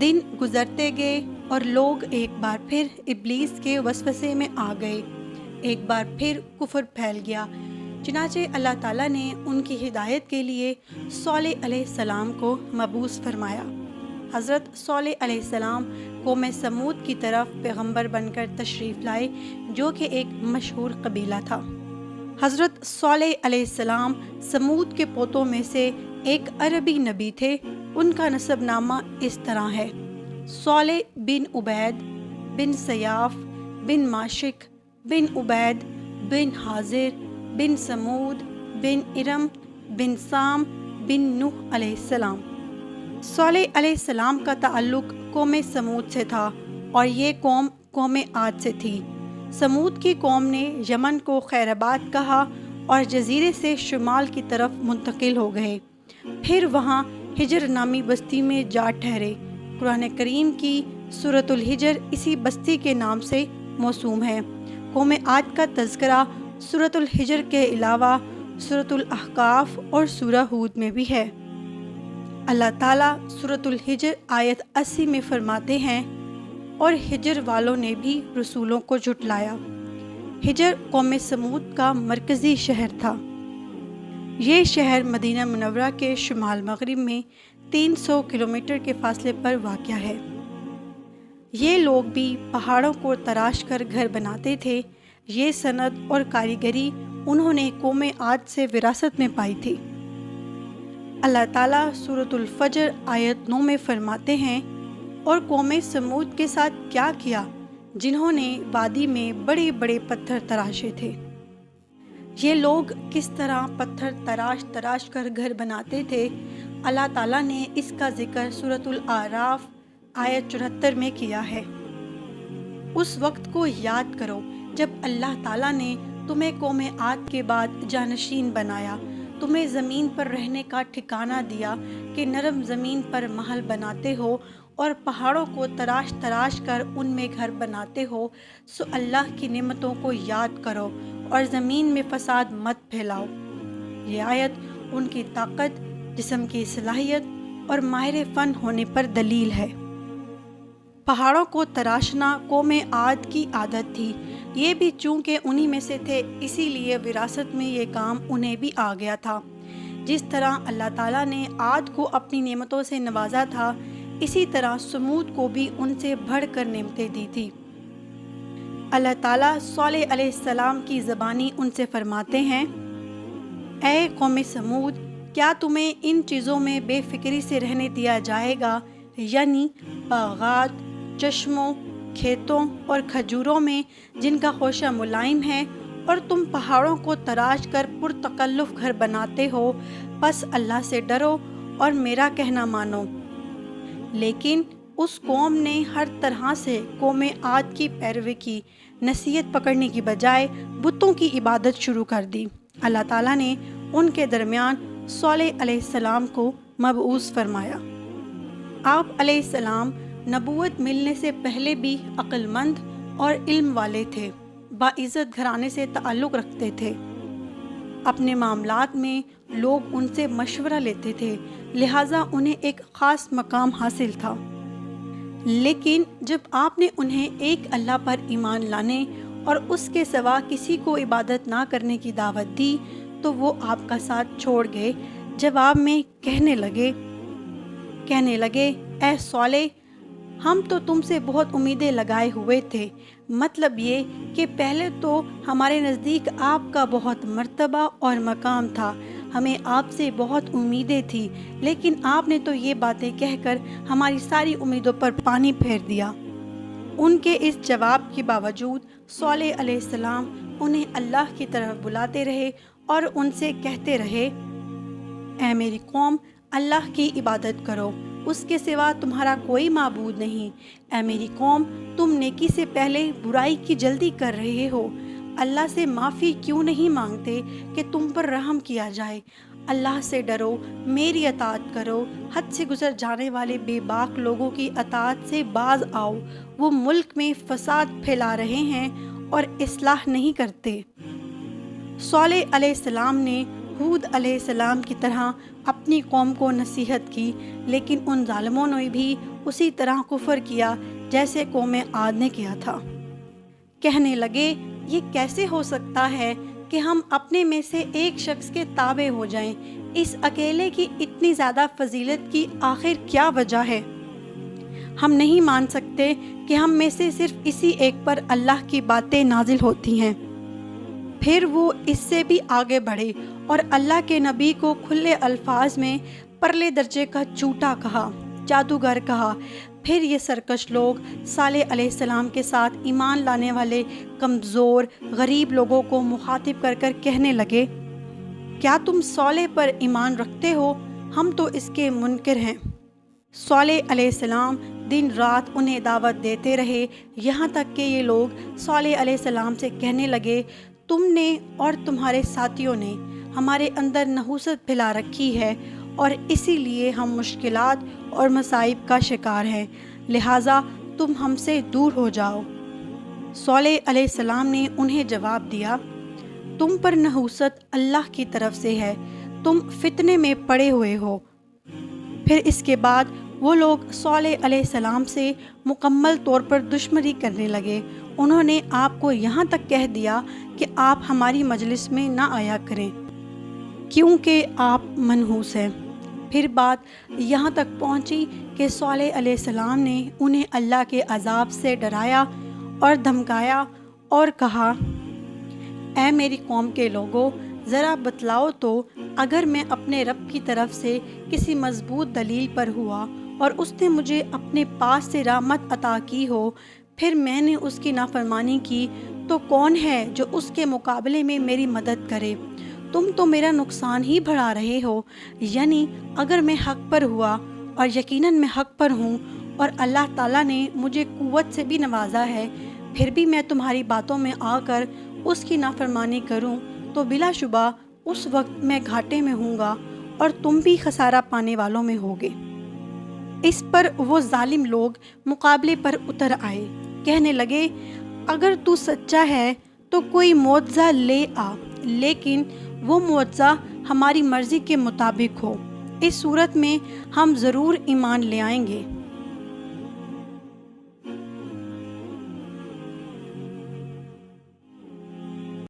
دن گزرتے گئے اور لوگ ایک بار پھر ابلیس کے وسوسے میں آ گئے، ایک بار پھر کفر پھیل گیا۔ چنانچہ اللہ تعالیٰ نے ان کی ہدایت کے لیے صالح علیہ السلام کو مبعوث فرمایا۔ حضرت صالح علیہ السلام قوم سمود کی طرف پیغمبر بن کر تشریف لائے، جو کہ ایک مشہور قبیلہ تھا۔ حضرت صالح علیہ السلام سمود کے پوتوں میں سے ایک عربی نبی تھے۔ ان کا نسب نامہ اس طرح ہے: صالح بن عبید بن سیاف بن ماشک بن عبید بن حاضر بن سمود بن ارم بن سام بن نوح علیہ السلام۔ صالح علیہ السلام کا تعلق قوم سمود سے تھا اور یہ قوم عاد سے تھی۔ سمود کی قوم نے یمن کو خیر آباد کہا اور جزیرے سے شمال کی طرف منتقل ہو گئے، پھر وہاں ہجر نامی بستی میں جا ٹھہرے۔ قرآن کریم کی سورۃ الحجر اسی بستی کے نام سے موسوم ہے۔ قوم عاد کا تذکرہ سورۃ الحجر کے علاوہ سورۃ الاحقاف اور سورہ ہود میں بھی ہے۔ اللہ تعالیٰ سورۃ الحجر آیت 80 میں فرماتے ہیں: اور ہجر والوں نے بھی رسولوں کو جھٹلایا۔ ہجر قوم سمود کا مرکزی شہر تھا۔ یہ شہر مدینہ منورہ کے شمال مغرب میں 300 کلومیٹر کے فاصلے پر واقع ہے۔ یہ لوگ بھی پہاڑوں کو تراش کر گھر بناتے تھے۔ یہ صنعت اور کاریگری انہوں نے قوم عاد سے وراثت میں پائی تھی۔ اللہ تعالیٰ سورۃ الفجر آیت 9 میں فرماتے ہیں: اور قوم سمود کے ساتھ کیا کیا جنہوں نے وادی میں بڑے بڑے پتھر تراشے تھے۔ یہ لوگ کس طرح پتھر تراش کر گھر بناتے تھے، اللہ تعالیٰ نے اس کا ذکر سورۃ الاعراف آیت 74 میں کیا ہے۔ اس وقت کو یاد کرو جب اللہ تعالیٰ نے تمہیں قوم عاد کے بعد جانشین بنایا، تمہیں زمین پر رہنے کا ٹھکانہ دیا کہ نرم زمین پر محل بناتے ہو اور پہاڑوں کو تراش کر ان میں گھر بناتے ہو۔ سو اللہ کی نعمتوں کو یاد کرو اور زمین میں فساد مت پھیلاؤ۔ یہ آیت ان کی طاقت، جسم کی صلاحیت اور ماہر فن ہونے پر دلیل ہے۔ پہاڑوں کو تراشنا قوم عاد کی عادت تھی۔ یہ بھی چونکہ انہی میں سے تھے، اسی لیے وراثت میں یہ کام انہیں بھی آ گیا تھا۔ جس طرح اللہ تعالیٰ نے عاد کو اپنی نعمتوں سے نوازا تھا، اسی طرح سمود کو بھی ان سے بڑھ کر نعمتیں دی تھی۔ اللہ تعالیٰ صالح علیہ السلام کی زبانی ان سے فرماتے ہیں: اے قوم سمود، کیا تمہیں ان چیزوں میں بے فکری سے رہنے دیا جائے گا، یعنی باغات، چشموں، کھیتوں اور کھجوروں میں جن کا خوشہ ملائم ہے، اور تم پہاڑوں کو تراش کر پرتکلف گھر بناتے ہو؟ پس اللہ سے ڈرو اور میرا کہنا مانو۔ لیکن اس قوم نے ہر طرح سے قوم عاد کی پیروی کی، نصیحت پکڑنے کی بجائے بتوں کی عبادت شروع کر دی۔ اللہ تعالیٰ نے ان کے درمیان صالح علیہ السلام کو مبعوث فرمایا۔ آپ علیہ السلام نبوت ملنے سے پہلے بھی عقل مند اور علم والے تھے، باعزت گھرانے سے تعلق رکھتے تھے۔ اپنے معاملات میں لوگ ان سے مشورہ لیتے تھے، لہٰذا انہیں ایک خاص مقام حاصل تھا۔ لیکن جب آپ نے انہیں ایک اللہ پر ایمان لانے اور اس کے سوا کسی کو عبادت نہ کرنے کی دعوت دی تو وہ آپ کا ساتھ چھوڑ گئے۔ جواب میں کہنے لگے اے صالح، ہم تو تم سے بہت امیدیں لگائے ہوئے تھے۔ مطلب یہ کہ پہلے تو ہمارے نزدیک آپ کا بہت مرتبہ اور مقام تھا، ہمیں آپ سے بہت امیدیں تھی، لیکن آپ نے تو یہ باتیں کہہ کر ہماری ساری امیدوں پر پانی پھیر دیا۔ ان کے اس جواب کے باوجود صالح علیہ السلام انہیں اللہ کی طرف بلاتے رہے اور ان سے کہتے رہے: اے میری قوم، اللہ کی عبادت کرو، اس کے سوا تمہارا کوئی معبود نہیں۔ اے میری قوم، تم نیکی سے پہلے برائی کی جلدی کر رہے ہو۔ اللہ سے معافی کیوں نہیں مانگتے کہ تم پر رحم کیا جائے؟ اللہ سے ڈرو، میری اطاعت کرو، حد سے گزر جانے والے بے باک لوگوں کی اطاعت سے باز آؤ، وہ ملک میں فساد پھیلا رہے ہیں اور اصلاح نہیں کرتے۔ صالح علیہ السلام نے ہود علیہ السلام کی طرح اپنی قوم کو نصیحت کی، لیکن ان ظالموں نے بھی اسی طرح کفر کیا جیسے قوم عاد نے کیا تھا۔ کہنے لگے یہ کیسے ہو سکتا ہے کہ ہم اپنے میں سے ایک شخص کے تابع ہو جائیں؟ اس اکیلے کی اتنی زیادہ فضیلت کی آخر کیا وجہ ہے؟ ہم نہیں مان سکتے کہ ہم میں سے صرف اسی ایک پر اللہ کی باتیں نازل ہوتی ہیں۔ پھر وہ اس سے بھی آگے بڑھے اور اللہ کے نبی کو کھلے الفاظ میں پرلے درجے کا جھوٹا کہا، جادوگر کہا۔ پھر یہ سرکش لوگ صالح علیہ السلام کے ساتھ ایمان لانے والے کمزور غریب لوگوں کو مخاطب کر کر کہنے لگے، کیا تم صالح پر ایمان رکھتے ہو؟ ہم تو اس کے منکر ہیں۔ صالح علیہ السلام دن رات انہیں دعوت دیتے رہے، یہاں تک کہ یہ لوگ صالح علیہ السلام سے کہنے لگے، تم نے اور تمہارے ساتھیوں نے ہمارے اندر نحوست پھیلا رکھی ہے اور اسی لیے ہم مشکلات اور مصائب کا شکار ہیں، لہٰذا تم ہم سے دور ہو جاؤ۔ صالح علیہ السلام نے انہیں جواب دیا، تم پر نحوست اللہ کی طرف سے ہے، تم فتنے میں پڑے ہوئے ہو۔ پھر اس کے بعد وہ لوگ صالح علیہ السلام سے مکمل طور پر دشمنی کرنے لگے۔ انہوں نے آپ کو یہاں تک کہہ دیا کہ آپ ہماری مجلس میں نہ آیا کریں کیونکہ آپ منحوس ہیں۔ پھر بات یہاں تک پہنچی کہ صالح علیہ السلام نے انہیں اللہ کے عذاب سے ڈرایا اور دھمکایا اور کہا، اے میری قوم کے لوگوں، ذرا بتلاؤ تو اگر میں اپنے رب کی طرف سے کسی مضبوط دلیل پر ہوا اور اس نے مجھے اپنے پاس سے رحمت عطا کی ہو، پھر میں نے اس کی نافرمانی کی، تو کون ہے جو اس کے مقابلے میں میری مدد کرے؟ تم تو میرا نقصان ہی بڑھا رہے ہو۔ یعنی اگر میں حق پر ہوا، اور یقیناً میں حق پر ہوں، اور اللہ تعالیٰ نے مجھے قوت سے بھی نوازا ہے، پھر بھی میں تمہاری باتوں میں آ کر اس کی نافرمانی کروں تو بلا شبہ اس وقت میں گھاٹے میں ہوں گا اور تم بھی خسارہ پانے والوں میں ہوگے۔ اس پر وہ ظالم لوگ مقابلے پر اتر آئے، کہنے لگے، اگر تو سچا ہے تو کوئی معجزہ لے آ، لیکن وہ معجزہ ہماری مرضی کے مطابق ہو، اس صورت میں ہم ضرور ایمان لے آئیں گے۔